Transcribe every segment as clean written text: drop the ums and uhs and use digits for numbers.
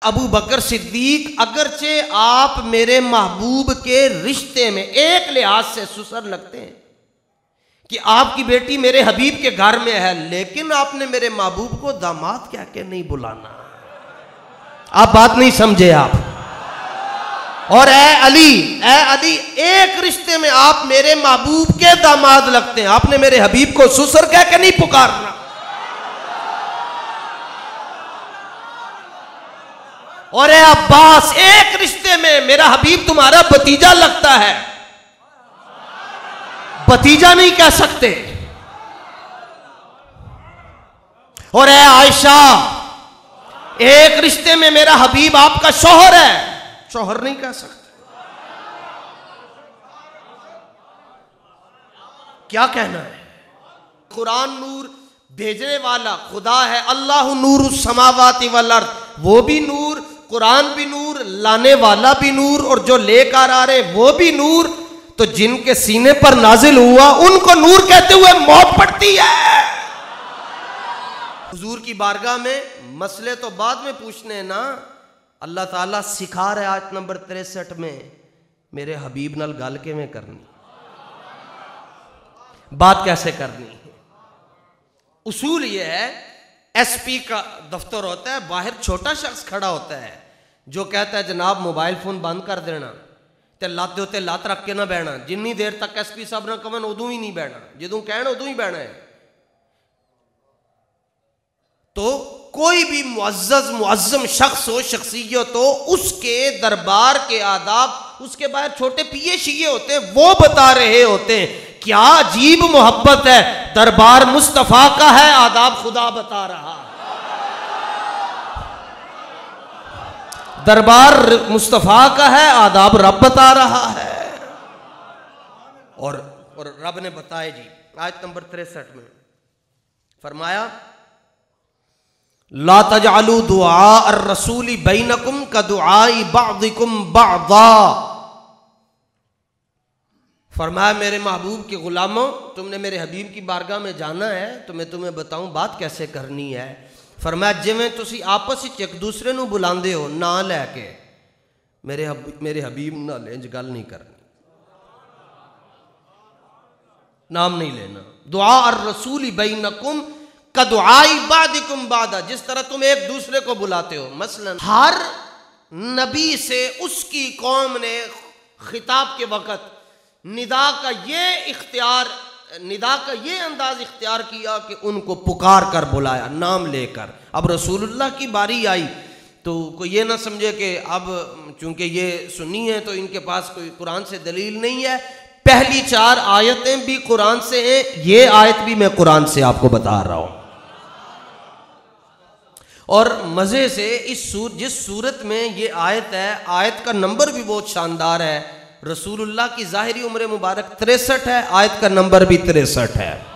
अबू बकर सिद्दीक, अगरचे आप मेरे महबूब के रिश्ते में एक लिहाज से सुसर लगते हैं कि आपकी बेटी मेरे हबीब के घर में है, लेकिन आपने मेरे महबूब को दामाद कह के नहीं बुलाना। आप बात नहीं समझे आप। और ए अली, एक रिश्ते में आप मेरे महबूब के दामाद लगते हैं, आपने मेरे हबीब को सुसर कह के नहीं पुकारना। और ए अब्बास, एक रिश्ते में मेरा हबीब तुम्हारा भतीजा लगता है, भतीजा नहीं कह सकते। और ए आयशा, एक रिश्ते में मेरा हबीब आपका शौहर है, शौहर नहीं कह सकते। क्या कहना है? कुरान नूर भेजने वाला खुदा है, अल्लाह नूर समावाति वल अर्द, वो भी नूर, कुरान भी नूर, लाने वाला भी नूर, और जो लेकर आ रहे वो भी नूर। तो जिनके सीने पर नाजिल हुआ उनको नूर कहते हुए मौत पड़ती है। हुजूर की बारगाह में मसले तो बाद में पूछने हैं ना, अल्लाह ताला सिखा रहे आयत नंबर 63 में मेरे हबीब नाल गल के में करनी, बात कैसे करनी। उसूल यह है, एसपी का दफ्तर होता है, बाहर छोटा शख्स खड़ा होता है जो कहता है जनाब मोबाइल फोन बंद कर देना, ते लत दे उत्ते लत रख के ना बहना, जिन्नी देर तक एसपी साहब ना कहन उदों ही नहीं बहना, जदों कहण उदों ही बहना है। तो कोई भी मुअज्जम शख्स हो, शख्सियत हो, उसके दरबार के आदाब उसके बाहर छोटे पिए शिये होते हैं, वो बता रहे होते हैं। क्या अजीब मोहब्बत है, दरबार मुस्तफा का है, आदाब खुदा बता रहा है। दरबार मुस्तफा का है, आदाब रब बता रहा है। और रब ने बताया जी आयत नंबर 63 में फरमाया, ला तजअलू दुआ अर्रसूली बैनकुम कदुआई बअदिकुम बअदा। फरमाया मेरे महबूब के गुलामों, तुमने मेरे हबीब की बारगाह में जाना है तो मैं तुम्हें बताऊं बात कैसे करनी है। फरमाया जिवें तुसी आपस विच एक दूसरे नूं बुलांदे हो ना लैके, मेरे हबीब नाल इंज गल नहीं करनी, नाम नहीं लेना। दुआ अर्रसूली बैनकुम कदुआई बादिकुम बादा, जिस तरह तुम एक दूसरे को बुलाते हो। मसलन हर नबी से उसकी कौम ने खिताब के वक़्त निदा का ये अंदाज इख्तियार किया कि उनको पुकार कर बुलाया, नाम लेकर। अब रसूलुल्लाह की बारी आई तो कोई ये ना समझे कि अब चूंकि ये सुन्नी है तो इनके पास कोई कुरान से दलील नहीं है। पहली 4 आयतें भी कुरान से हैं, ये आयत भी मैं कुरान से आपको बता रहा हूं। और मजे से जिस सूरत में ये आयत है, आयत का नंबर भी बहुत शानदार है। रसूलुल्लाह की ज़ाहिरी उम्र मुबारक 63 है, आयत का नंबर भी 63 है,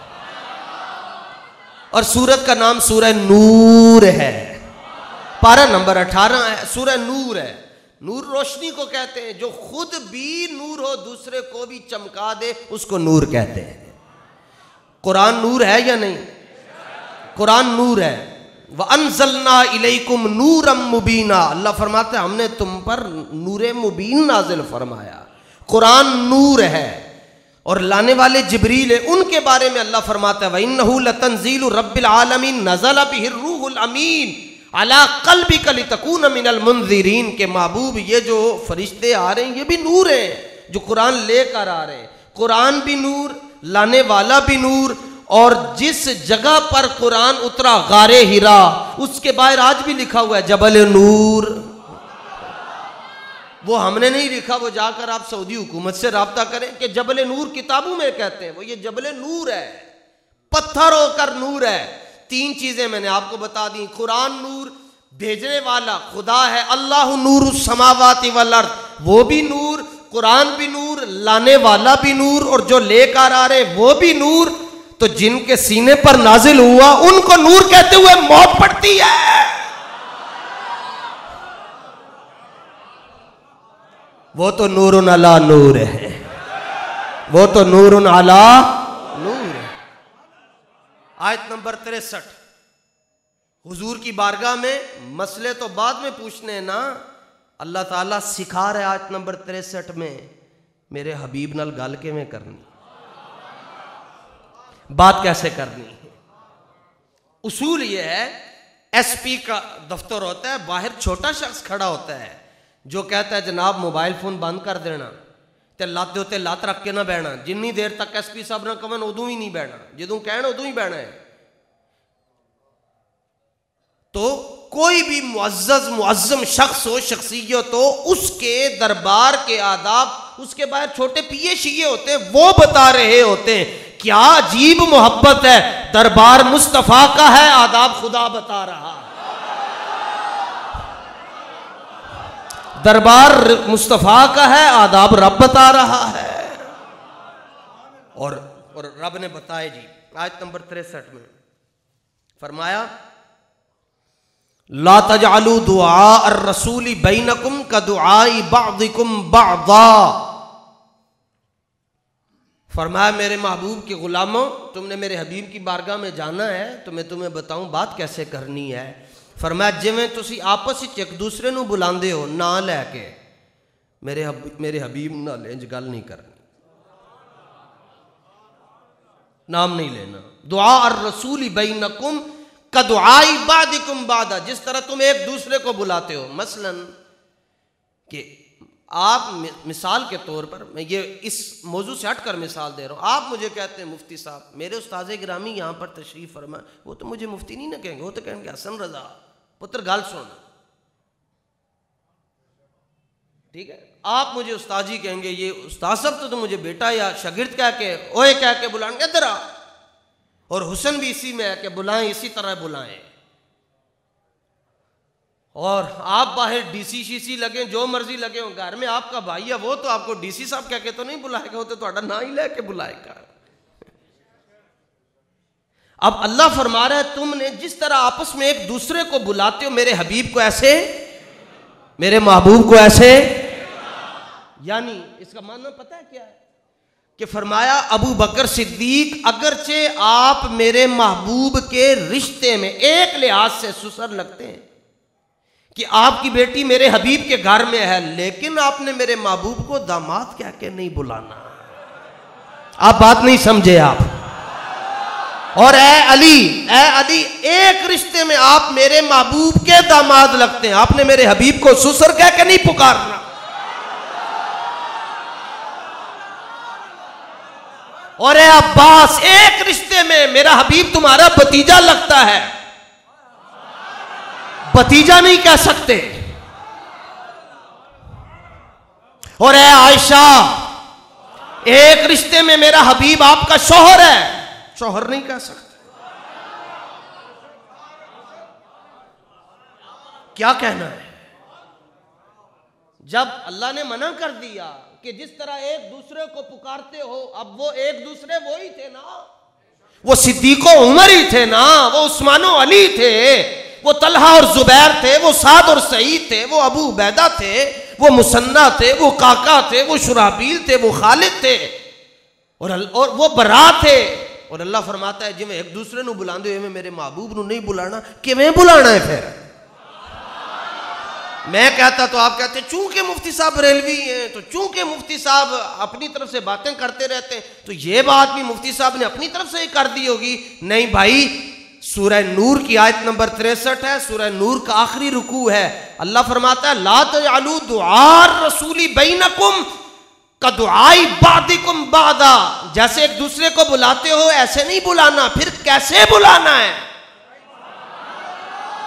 और सूरत का नाम सूरह नूर है, पारा नंबर 18 है। सूरह नूर है, नूर रोशनी को कहते हैं, जो खुद भी नूर हो दूसरे को भी चमका दे उसको नूर कहते हैं। कुरान नूर है या नहीं? कुरान नूर है। व अनज़लना इलैकुम नूरम मुबीना, अल्लाह फरमाते हैं हमने तुम पर नूरे मुबीन नाजिल फरमाया। कुरान नूर है और लाने वाले जिब्रील है, उनके बारे में अल्लाह फरमाता है व इन्नहु लतंज़ीलु रब्बिल आलमीन नज़ला बिहिर रूहुल अमीन अला क़ल्बिका लितकूना मिनल मुनज़िरीन, के महबूब ये जो फरिश्ते आ रहे हैं ये भी नूर हैं जो कुरान लेकर आ रहे हैं। कुरान भी नूर, लाने वाला भी नूर। और जिस जगह पर कुरान उतरा गारे हिरा, उसके बाहर आज भी लिखा हुआ है जबल नूर। वो हमने नहीं लिखा, वो जाकर आप सऊदी हुकूमत से राब्ता करें कि जबल नूर किताबों में कहते हैं, वो ये जबल नूर है, पत्थर होकर नूर है। 3 चीजें मैंने आपको बता दी। कुरान नूर, भेजने वाला खुदा है, अल्लाह नूर समावाति वल अर्द, वो भी नूर, कुरान भी नूर, लाने वाला भी नूर, और जो लेकर आ रहे वो भी नूर। तो जिनके सीने पर नाजिल हुआ उनको नूर कहते हुए मौत पड़ती है। वो तो नूरुन अला नूर है, वो तो नूरुन अला नूर है। आयत नंबर 63 हुजूर की बारगाह में मसले तो बाद में पूछने हैं ना, अल्लाह ताला सिखा रहे आयत नंबर 63 में मेरे हबीब नाल गल किवें करनी, बात कैसे करनी है। उसूल ये है, एसपी का दफ्तर होता है, बाहर छोटा शख्स खड़ा होता है जो कहता है जनाब मोबाइल फोन बंद कर देना ते लत्त दे उत्ते लत्त रख के ना बहना, जिन्नी देर तक एसपी साहब ना कहन उदों ही नहीं बहना, जदों कहण उदों ही बहना है। तो कोई भी मुअज़्ज़ज़ मुअज़्ज़म शख्स हो, शख्सियत हो, उसके दरबार के आदाब उसके बाहर छोटे पिए शिए होते हैं, वो बता रहे होते हैं। क्या अजीब मोहब्बत है, दरबार मुस्तफा का है, आदाब खुदा बता रहा है। दरबार मुस्तफा का है, आदाब रब बता रहा है। और रब ने बताए जी आयत नंबर 63 में फरमाया ला तजअलू दुआ अर्रसूली बैनकुम का दुआई बादिकुम बादा। फरमाया मेरे महबूब के गुलामों, तुमने मेरे हबीब की बारगाह में जाना है तो मैं तुम्हें बताऊं बात कैसे करनी है। फरमाया जिवें तुसी आपस विच एक दूसरे नूं बुलांदे हो ना लैके, मेरे हबीब नाल इंज गल नहीं करनी, नाम नहीं लेना। दुआ अर्रसूली बैनकुम का दुआई बादिकुम बादा, जिस तरह तुम एक दूसरे को बुलाते हो। मसलन कि आप मिसाल के तौर पर, मैं ये इस मौजू से हटकर मिसाल दे रहा हूँ, आप मुझे कहते हैं मुफ्ती साहब, मेरे उस्ताद गिरामी यहाँ पर तशरीफ फरमा, वो तो मुझे मुफ्ती नहीं ना कहेंगे, वो तो कहेंगे हसन रजा पुत्र गाल सुन, ठीक है। आप मुझे उस्ताद जी कहेंगे, ये उस्ताद साहब तो मुझे बेटा या शागिर्द कह के ओए कह के बुलाएंगे इधर आ, और हुसन भी इसी में है कि बुलाएं, इसी तरह बुलाएं। और आप बाहर डीसी शीसी लगे, जो मर्जी लगे हो, घर में आपका भाई है वो तो आपको डीसी साहब कह के तो नहीं बुलाएगा, वो तो ਤੁਹਾਡਾ ना ही लेके बुलाएगा। अब अल्लाह फरमा रहा है तुमने जिस तरह आपस में एक दूसरे को बुलाते हो, मेरे हबीब को ऐसे, मेरे महबूब को ऐसे, यानी इसका मानना पता है क्या है कि फरमाया अबू बकर सिद्दीक अगरचे आप मेरे महबूब के रिश्ते में एक लिहाज से सुसर लगते हैं कि आपकी बेटी मेरे हबीब के घर में है, लेकिन आपने मेरे महबूब को दामाद कह के नहीं बुलाना। आप बात नहीं समझे आप। और ए अली एक रिश्ते में आप मेरे महबूब के दामाद लगते हैं, आपने मेरे हबीब को सुसर कह के नहीं पुकारना। और ए अब्बास एक रिश्ते में मेरा हबीब तुम्हारा भतीजा लगता है, भतीजा नहीं कह सकते। और ए आयशा एक रिश्ते में मेरा हबीब आपका शौहर है, शौहर नहीं कह सकते। क्या कहना है? जब अल्लाह ने मना कर दिया कि जिस तरह एक दूसरे को पुकारते हो, अब वो एक दूसरे वो ही थे ना, वो सिद्दीको उमर ही थे ना, वो उस्मानो अली थे, वो तलहा और जुबैर थे, वो साद और सईद थे, वो अबू उबैदा थे, वो मुसन्ना थे, वो काका थे, वो शुराबील थे, वो खालिद थे, और वो बरा थे। और अल्लाह फरमाता है जिवें एक दूसरे नूं बुलांदे हो मेरे महबूब नूं नहीं बुलाना, किवें बुलाना है फिर? मैं कहता तो आप कहते चूंकि मुफ्ती साहब रेलवी हैं, तो चूंकि मुफ्ती साहब अपनी तरफ से बातें करते रहते हैं तो ये बात भी मुफ्ती साहब ने अपनी तरफ से ही कर दी होगी। नहीं भाई, सूरह नूर की आयत नंबर 63 है, सूरह नूर का आखिरी रुकू है। अल्लाह फरमाता है ला तजअलू दुआ रसूली बैनकुम का दुआई बादिकुम बादा, जैसे एक दूसरे को बुलाते हो ऐसे नहीं बुलाना। फिर कैसे बुलाना है?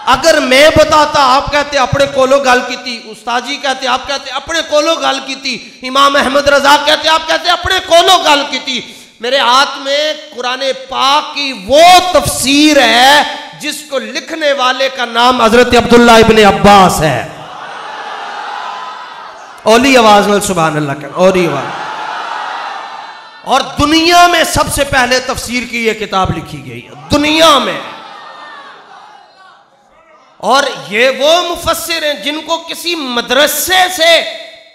अगर मैं बताता, आप कहते अपने कोलो गल की थी, उस्ताद जी कहते आप कहते अपने कोलो गल की थी, इमाम अहमद रजा कहते आप कहते अपने कोलो गल की थी। मेरे हाथ में कुरान पाक की वो तफसीर है जिसको लिखने वाले का नाम हजरत अब्दुल्ला इब्ने अब्बास है। ओली आवाज में सुभान अल्लाह का, ओली आवाज। और दुनिया में सबसे पहले तफसीर की यह किताब लिखी गई है दुनिया में। और ये वो मुफस्सिर हैं जिनको किसी मदरसे से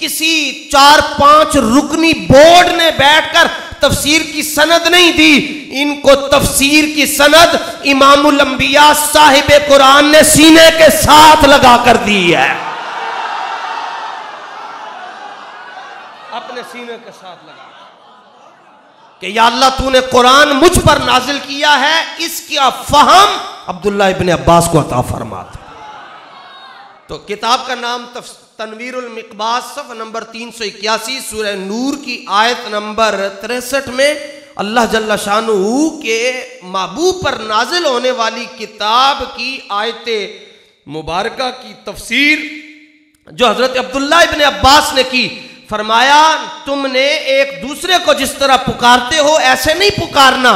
किसी 4-5 रुकनी बोर्ड ने बैठकर तफसीर की सनद नहीं दी, इनको तफसीर की सनद इमामुल अंबिया साहिब कुरान ने सीने के साथ लगा कर दी है, अपने सीने के साथ लगा कि या अल्लाह तूने कुरान मुझ पर नाजिल किया है, इसका फहम अब्दुल्ला इब्ने अब्बास को अता फरमा। तो किताब का नाम तनवीरुल मिकबास, सफ़ा नंबर 381, सूरह नूर की आयत नंबर 63 में अल्लाह जल्ला शानहू के महबूब पर नाजिल होने वाली किताब की आयत मुबारका की तफसीर जो हजरत अब्दुल्ला इब्ने अब्बास ने की, फरमाया तुमने एक दूसरे को जिस तरह पुकारते हो ऐसे नहीं पुकारना,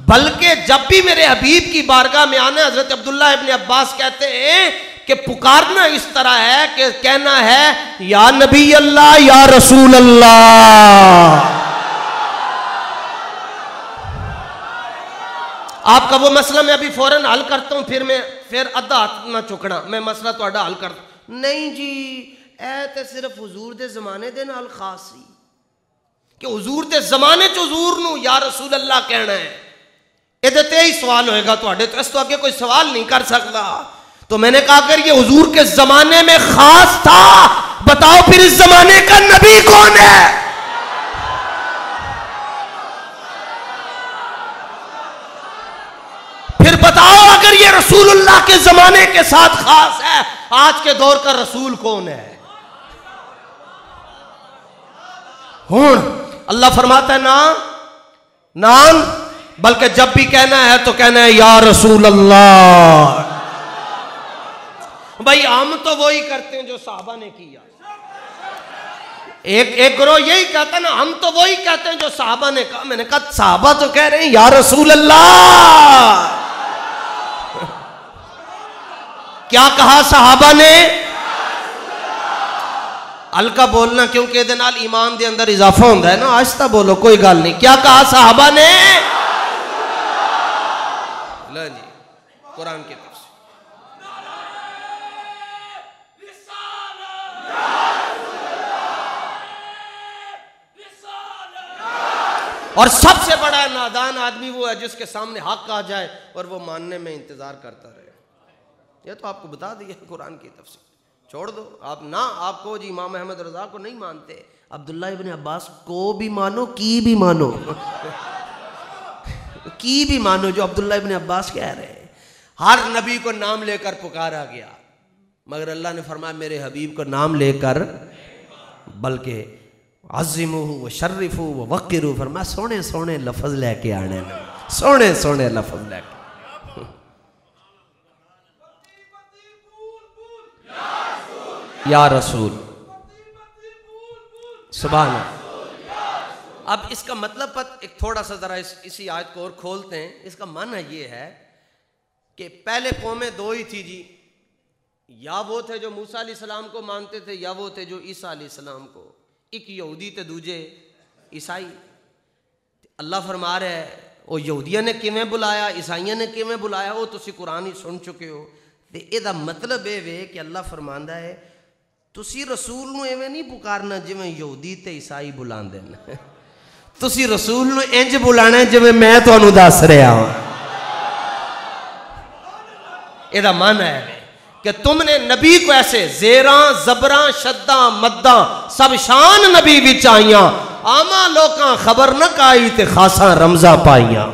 बल्कि जब भी मेरे हबीब की बारगाह में आना, हजरत अब्दुल्ला इब्ने अब्बास कहते हैं कि पुकारना इस तरह है कि कहना है या नबी अल्लाह या रसूल अल्लाह। आपका वो मसला मैं अभी फौरन हल करता हूं, फिर अद्धा हाथ ना चुकना, मैं मसला थोड़ा हल कर नहीं जी, ऐ ते सिर्फ हुजूर दे जमाने दे नाल खास सी कि हुजूर दे जमाने च हुजूर नू या रसूल अल्लाह कहना है, इहदे ते ही सवाल होएगा तुहाडे तो, इस तो आगे कोई सवाल नहीं कर सकता। तो मैंने कहा अगर ये हुजूर के जमाने में खास था, बताओ फिर इस जमाने का नबी कौन है? फिर बताओ अगर ये रसूलुल्लाह के जमाने के साथ खास है, आज के दौर का रसूल कौन है? हुण अल्लाह फरमाता है ना नाम, बल्कि जब भी कहना है तो कहना है या रसूल अल्लाह। भाई हम तो वही करते हैं जो साहबा ने किया, एक ग्रोह यही कहता ना, हम तो वही कहते हैं जो साहबा ने कहा। मैंने कहा साहबा तो कह रहे हैं या रसूल अल्लाह। क्या कहा साहबा ने? हल्का बोलना क्योंकि ये नाल ईमान दे अंदर इजाफा होता है ना, आहिस्ता बोलो कोई गल नहीं। क्या कहा साहबा ने? लो जी कुरान की तरफ से और सबसे बड़ा नादान आदमी वो है जिसके सामने हक आ जाए और वो मानने में इंतजार करता रहे। ये तो आपको बता दिया कुरान की तफसीर, छोड़ दो आप ना, आपको जी इमाम अहमद रजा को नहीं मानते, अब्दुल्ला इब्ने अब्बास को भी मानो, की भी मानो की भी मानो जो अब्दुल्ला इब्ने अब्बास कह रहे हैं। हर नबी को नाम लेकर पुकारा गया, मगर अल्लाह ने फरमाया मेरे हबीब को नाम लेकर, बल्कि अज़िमुहु व शर्रिफु व वक़िरू, फरमाया सोने सोने लफ्ज़ लेके आने, सोने सोने लफ्ज़ लेके। या रसूल सुभान अल्लाह। अब इसका मतलब एक थोड़ा सा जरा इसी आयत को और खोलते हैं। इसका माना ये है कि पहले कौमें दो ही थी जी, या वो थे जो मूसा अलैहिस्सलाम को मानते थे, या वो थे जो ईसा अलैहिस्सलाम को। एक यहूदी ते दूजे ईसाई। अल्लाह फरमा रहा है वो यहूदियों ने किवें बुलाया, ईसाइयों ने किवें बुलाया, वो तुसी कुरान ही सुन चुके हो। तो यदा मतलब ये वे कि अल्लाह फरमांदा है तुसी रसूल नूं एवें नहीं पुकारना जिवें यहूदी ते ईसाई बुलांदे ने, तुसी रसूल नूं इंज बुलाना जिवें मैं तुहानूं दस रहा हां। एदा मन है कि तुमने नबी को ऐसे जेरा जबरा शद्दा मद्दा सब शान नबी विच आईयां, आमा लोकां खबर न काई ते खासा रमजा पाईयां।